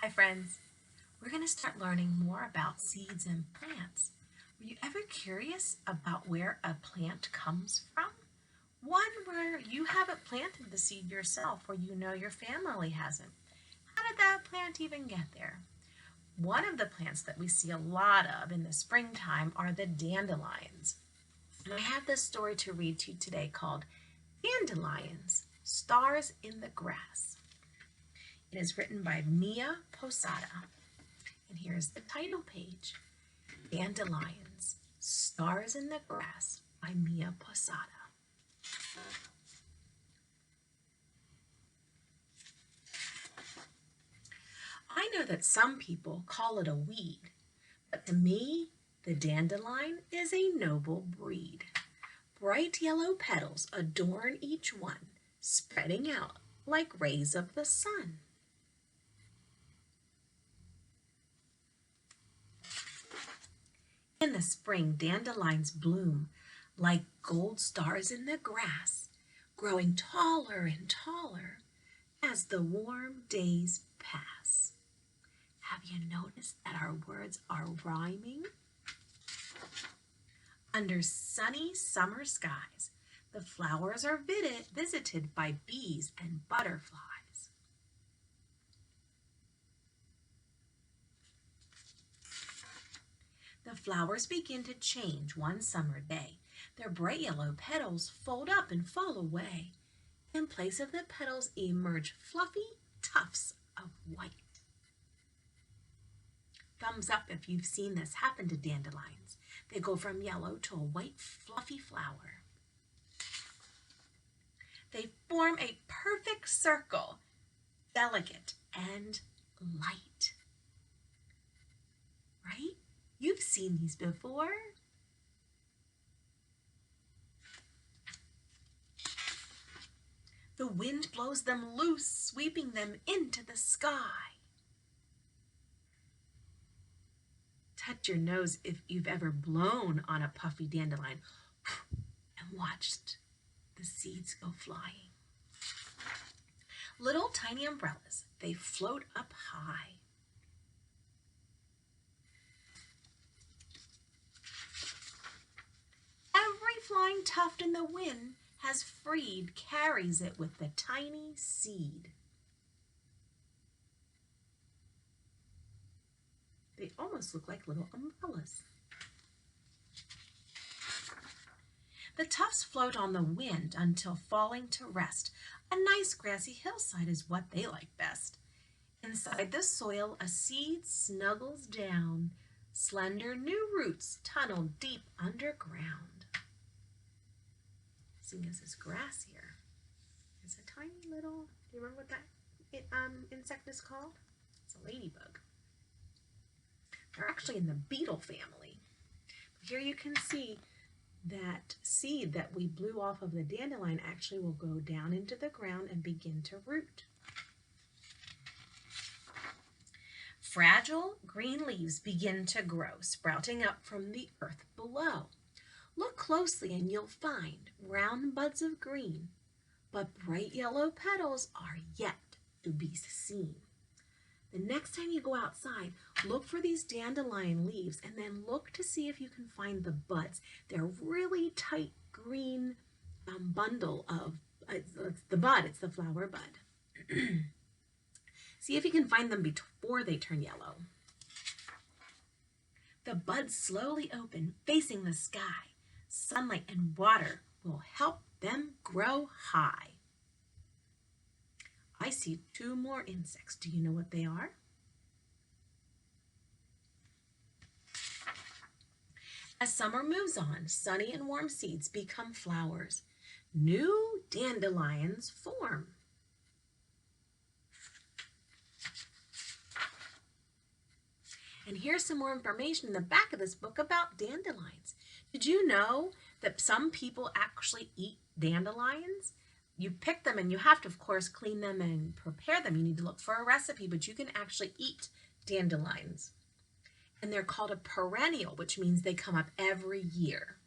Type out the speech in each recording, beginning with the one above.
Hi friends, we're going to start learning more about seeds and plants. Were you ever curious about where a plant comes from? One where you haven't planted the seed yourself or you know your family hasn't. How did that plant even get there? One of the plants that we see a lot of in the springtime are the dandelions. And I have this story to read to you today called Dandelions Stars in the Grass. It is written by Mia Posada. And here's the title page, Dandelions, Stars in the Grass by Mia Posada. I know that some people call it a weed, but to me, the dandelion is a noble breed. Bright yellow petals adorn each one, spreading out like rays of the sun. In the spring, dandelions bloom like gold stars in the grass, growing taller and taller as the warm days pass. Have you noticed that our words are rhyming? Under sunny summer skies, the flowers are visited by bees and butterflies. The flowers begin to change one summer day. Their bright yellow petals fold up and fall away. In place of the petals emerge fluffy tufts of white. Thumbs up if you've seen this happen to dandelions. They go from yellow to a white fluffy flower. They form a perfect circle, delicate and light. Right? You've seen these before. The wind blows them loose, sweeping them into the sky. Touch your nose if you've ever blown on a puffy dandelion and watched the seeds go flying. Little tiny umbrellas, they float up high. Every flying tuft in the wind has freed carries it with the tiny seed. They almost look like little umbrellas. The tufts float on the wind until falling to rest. A nice grassy hillside is what they like best. Inside the soil, a seed snuggles down. Slender new roots tunnel deep underground. Seeing as this grass here is a tiny little, do you remember what that insect is called? It's a ladybug. They're actually in the beetle family. Here you can see that seed that we blew off of the dandelion actually will go down into the ground and begin to root. Fragile green leaves begin to grow, sprouting up from the earth below. Look closely and you'll find round buds of green, but bright yellow petals are yet to be seen. The next time you go outside, look for these dandelion leaves and then look to see if you can find the buds. They're really tight green bundle of, it's the bud, it's the flower bud. See if you can find them before they turn yellow. The buds slowly open, facing the sky. Sunlight and water will help them grow high. I see two more insects. Do you know what they are? As summer moves on, sunny and warm seeds become flowers. New dandelions form. And here's some more information in the back of this book about dandelions. Did you know that some people actually eat dandelions? You pick them and you have to, of course, clean them and prepare them. You need to look for a recipe, but you can actually eat dandelions. And they're called a perennial, which means they come up every year.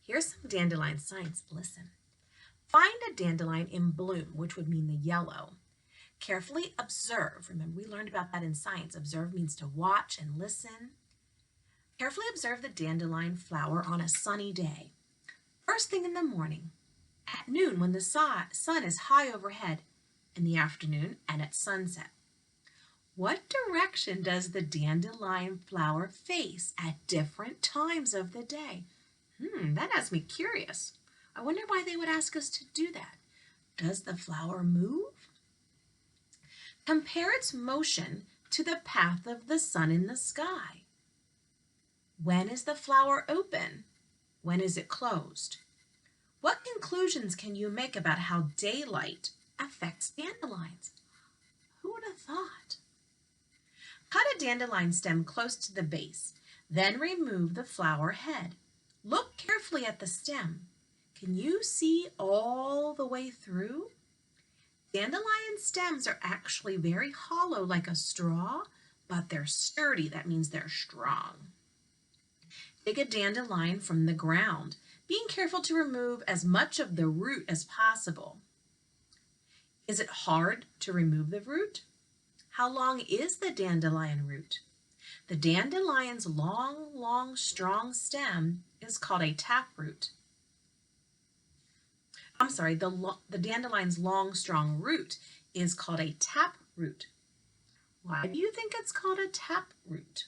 Here's some dandelion science. Listen. Find a dandelion in bloom, which would mean the yellow. Carefully observe. Remember, we learned about that in science. Observe means to watch and listen. Carefully observe the dandelion flower on a sunny day. First thing in the morning, at noon when the sun is high overhead, in the afternoon, and at sunset. What direction does the dandelion flower face at different times of the day? That has me curious. I wonder why they would ask us to do that. Does the flower move? Compare its motion to the path of the sun in the sky. When is the flower open? When is it closed? What conclusions can you make about how daylight affects dandelions? Who would have thought? Cut a dandelion stem close to the base, then remove the flower head. Look carefully at the stem. Can you see all the way through? Dandelion stems are actually very hollow like a straw, but they're sturdy. That means they're strong. Dig a dandelion from the ground, being careful to remove as much of the root as possible. Is it hard to remove the root? How long is the dandelion root? The dandelion's long, strong stem is called a taproot. The dandelion's long, strong root is called a taproot. Why do you think it's called a taproot?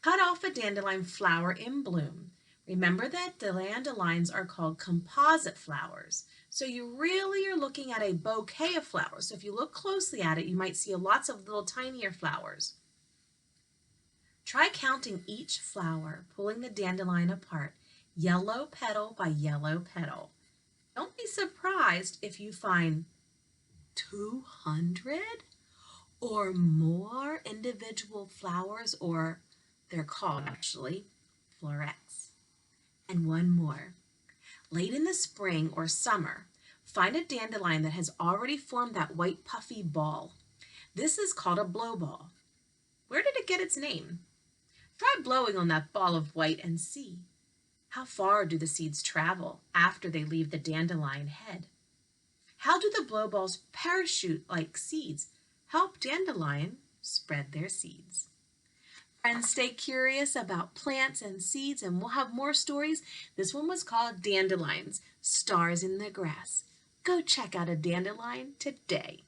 Cut off a dandelion flower in bloom. Remember that dandelions are called composite flowers. So you really are looking at a bouquet of flowers. So if you look closely at it, you might see lots of little tinier flowers. Try counting each flower, pulling the dandelion apart, yellow petal by yellow petal. Don't be surprised if you find 200 or more individual flowers, or they're called actually florets. And one more. Late in the spring or summer, find a dandelion that has already formed that white puffy ball. This is called a blow ball. Where did it get its name? Try blowing on that ball of white and see. How far do the seeds travel after they leave the dandelion head? How do the blow balls parachute like seeds help dandelion spread their seeds? Friends, stay curious about plants and seeds, and we'll have more stories. This one was called Dandelions Stars in the Grass. Go check out a dandelion today.